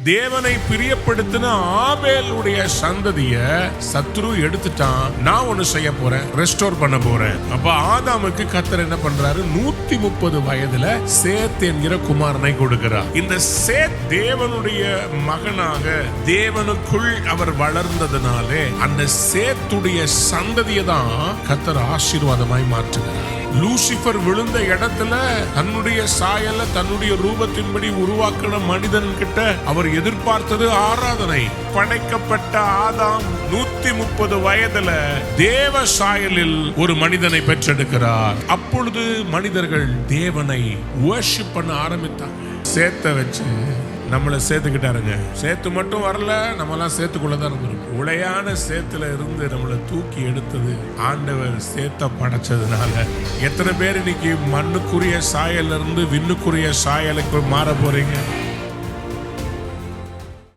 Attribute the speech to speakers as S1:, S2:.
S1: தேவனை பிரியப்படுத்தின ஆபேலுடைய சந்ததிய சத்ரு எடுத்துட்டான். நான் ஒண்ணு செய்ய போறேன், ரெஸ்டோர் பண்ண போறேன். அப்ப ஆதாமுக்கு கர்த்தர் என்ன பண்றாரு? 130 வயதுல சேத் என்கிற குமாரனை கொடுக்கிறார். இந்த சேத் தேவனுடைய மகனாக தேவனுக்குள் அவர் வளர்ந்ததுனாலே அந்த சேத்துடைய சந்ததியை தான் கர்த்தர் ஆசீர்வாதமாய் மாற்றுகிறார். லூசிபர் விழுந்த இடத்துல தன்னுடைய சாயல தன்னுடைய ரூபத்தின்படி உருவாக்கின மனிதன் கிட்ட அவர் எதிர்பார்த்தது ஆராதனை. படைக்கப்பட்ட ஆதாம் 130 வயதுல தேவ சாயலில் ஒரு மனிதனை பெற்றெடுக்கிறார். அப்பொழுது மனிதர்கள் தேவனை வர்ஷிப் பண்ண ஆரம்பித்தாங்க. சேத்த வச்சு நம்மளை சேர்த்துக்கிட்டாருங்க. சேத்து மட்டும் வரல, நம்மளாம் சேத்துக்குள்ளதான் இருந்திருக்கும். உளையான சேத்துல இருந்து நம்மளை தூக்கி எடுத்தது ஆண்டவர். சேத்த படைச்சதுனால எத்தனை பேர் இன்னைக்கு மண்ணுக்குரிய சாயல இருந்து விண்ணுக்குரிய சாயலுக்கு மாற போறீங்க?